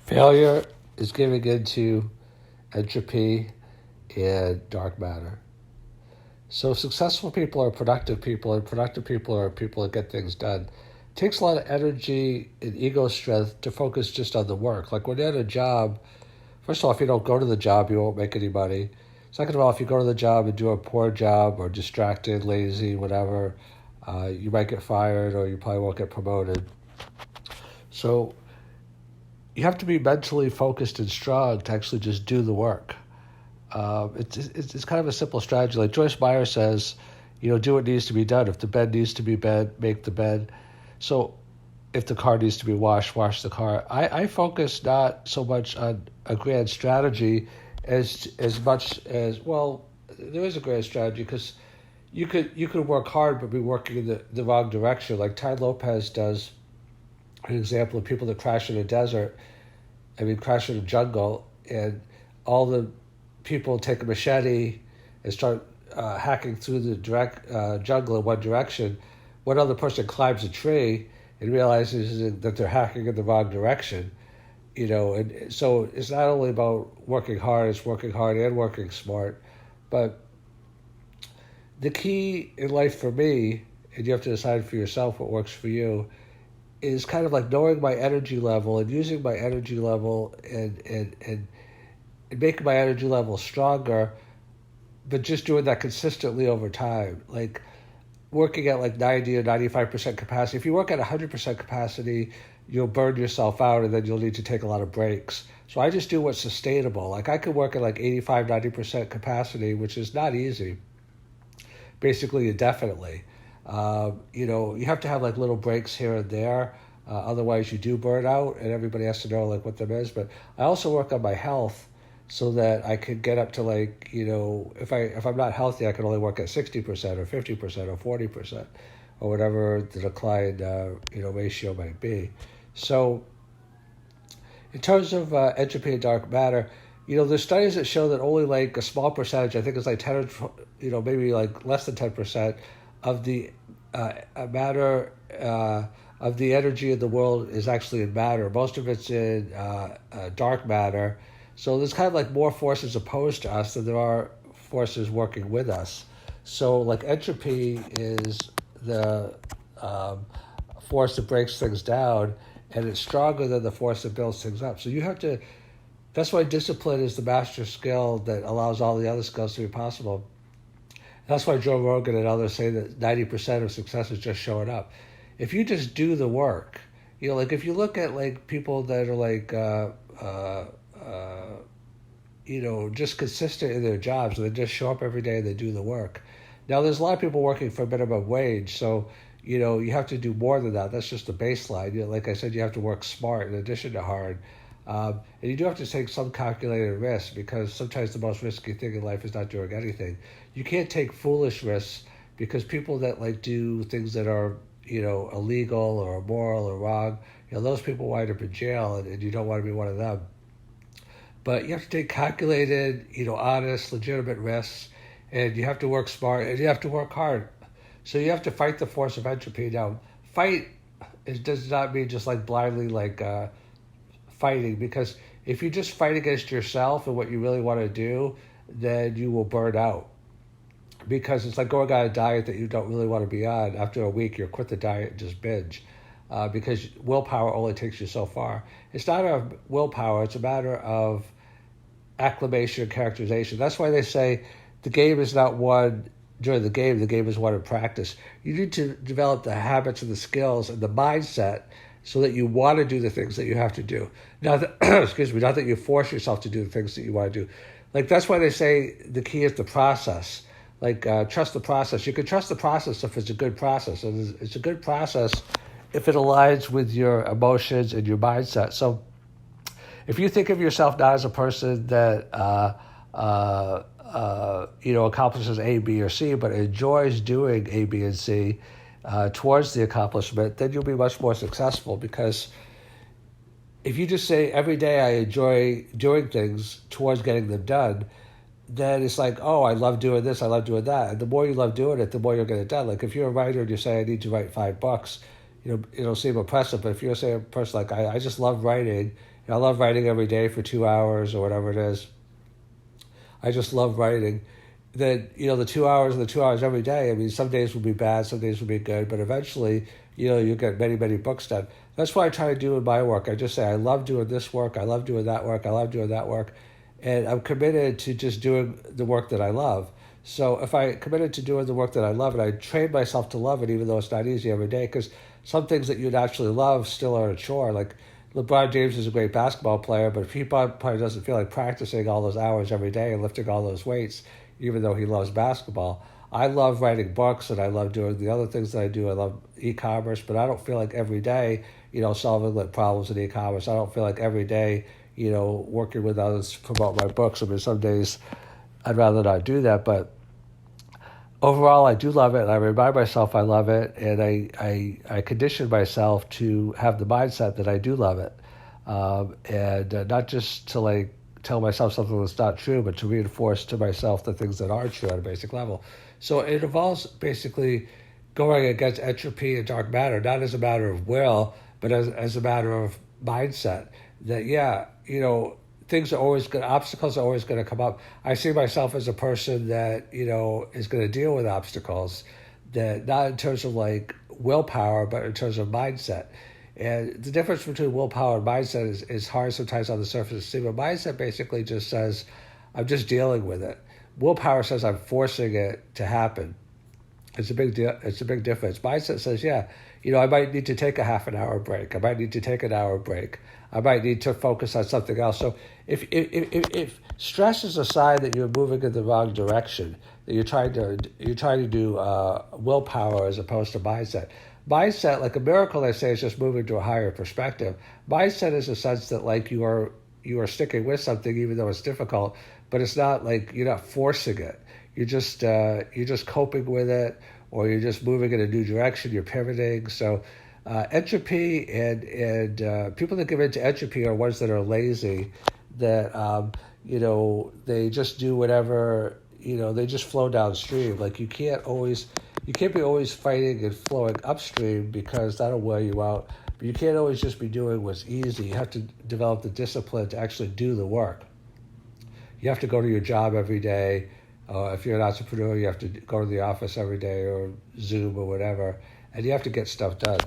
Failure is giving into entropy and dark matter. So successful people are productive people, and productive people are people that get things done. It takes a lot of energy and ego strength to focus just on the work. Like when you're at a job, first of all, if you don't go to the job, you won't make any money. Second of all, if you go to the job and do a poor job or distracted, lazy, whatever, you might get fired or you probably won't get promoted. So you have to be mentally focused and strong to actually just do the work. It's kind of a simple strategy. Like Joyce Meyer says, do what needs to be done. If the bed needs to be bed, make the bed. So if the car needs to be washed, wash the car. I focus not so much on a grand strategy as much as, well, there is a grand strategy because you could work hard but be working in the wrong direction. Like Ty Lopez does an example of people that crash in a desert, crash in a jungle, and all the people take a machete and start hacking through the jungle in one direction. One other person climbs a tree and realizes that they're hacking in the wrong direction. And so it's not only about working hard, it's working hard and working smart. But the key in life for me, and you have to decide for yourself what works for you, is kind of like knowing my energy level and using my energy level and making my energy level stronger, but just doing that consistently over time. Like working at like 90 or 95% capacity. If you work at 100% capacity, you'll burn yourself out and then you'll need to take a lot of breaks. So I just do what's sustainable. Like I could work at like 85, 90% capacity, which is not easy, basically indefinitely. You have to have like little breaks here and there. Otherwise you do burn out, and everybody has to know like what them is. But I also work on my health so that I could get up to like, if I'm not healthy, I can only work at 60% or 50% or 40% or whatever the decline, ratio might be. So in terms of entropy and dark matter, there's studies that show that only like a small percentage, I think it's like 10 or, maybe like less than 10% of the matter, of the energy in the world is actually in matter. Most of it's in dark matter. So there's kind of like more forces opposed to us than there are forces working with us. So like entropy is the force that breaks things down, and it's stronger than the force that builds things up. So you have to, that's why discipline is the master skill that allows all the other skills to be possible. That's why Joe Rogan and others say that 90% of success is just showing up. If you just do the work, like if you look at like people that are like, just consistent in their jobs, and they just show up every day and they do the work. Now, there's a lot of people working for minimum wage, so, you have to do more than that. That's just the baseline. Like I said, you have to work smart in addition to hard. And you do have to take some calculated risks, because sometimes the most risky thing in life is not doing anything. You can't take foolish risks, because people that like do things that are, illegal or immoral or wrong, those people wind up in jail, and you don't want to be one of them. But you have to take calculated, honest, legitimate risks, and you have to work smart, and you have to work hard. So you have to fight the force of entropy. Now, fight does not mean just like blindly like fighting, because if you just fight against yourself and what you really want to do, then you will burn out. Because it's like going on a diet that you don't really want to be on. After a week, you'll quit the diet and just binge. Because willpower only takes you so far. It's not a willpower, it's a matter of acclimation and characterization. That's why they say the game is not won during the game is won in practice. You need to develop the habits and the skills and the mindset so that you want to do the things that you have to do. Not that you force yourself to do the things that you want to do. Like that's why they say the key is the process. Like trust the process. You can trust the process if it's a good process. And it's a good process if it aligns with your emotions and your mindset. So if you think of yourself not as a person that accomplishes A, B, or C, but enjoys doing A, B, and C towards the accomplishment, then you'll be much more successful. Because if you just say every day I enjoy doing things towards getting them done, then it's like, oh, I love doing this, I love doing that. And the more you love doing it, the more you'll get it done. Like if you're a writer and you say, I need to write 5 books, it'll seem impressive. But if you're, say, a person like, I just love writing, I love writing every day for 2 hours or whatever it is. I just love writing. Then, the 2 hours and the 2 hours every day, I mean, some days will be bad, some days will be good, but eventually, you get many, many books done. That's what I try to do in my work. I just say, I love doing this work, I love doing that work, I love doing that work, and I'm committed to just doing the work that I love. So if I committed to doing the work that I love, and I train myself to love it, even though it's not easy every day, because some things that you naturally love still are a chore. Like LeBron James is a great basketball player, but if he probably doesn't feel like practicing all those hours every day and lifting all those weights, even though he loves basketball. I love writing books, and I love doing the other things that I do. I love e-commerce, but I don't feel like every day, solving like problems in e-commerce. I don't feel like every day, working with others to promote my books. I mean, some days I'd rather not do that, but overall, I do love it, and I remind myself I love it, and I condition myself to have the mindset that I do love it, and not just to tell myself something that's not true, but to reinforce to myself the things that are true at a basic level. So it involves basically going against entropy and dark matter, not as a matter of will, but as a matter of mindset. That things are always obstacles are always going to come up. I see myself as a person that, is going to deal with obstacles, that not in terms of willpower, but in terms of mindset. And the difference between willpower and mindset is hard sometimes on the surface to see, but mindset basically just says, I'm just dealing with it. Willpower says I'm forcing it to happen. It's a big deal. It's a big difference. Mindset says, I might need to take a half an hour break. I might need to take an hour break. I might need to focus on something else. So if stress is a sign that you're moving in the wrong direction, that you're trying to do willpower as opposed to mindset. Mindset, like a miracle, I say, is just moving to a higher perspective. Mindset is a sense that you are sticking with something even though it's difficult, but it's not like you're not forcing it. You're just coping with it, or you're just moving in a new direction. You're pivoting. So entropy and people that give into entropy are ones that are lazy, that they just do whatever, they just flow downstream. Like you can't be always fighting and flowing upstream, because that'll wear you out. But you can't always just be doing what's easy. You have to develop the discipline to actually do the work. You have to go to your job every day. If you're an entrepreneur, you have to go to the office every day, or Zoom or whatever, and you have to get stuff done.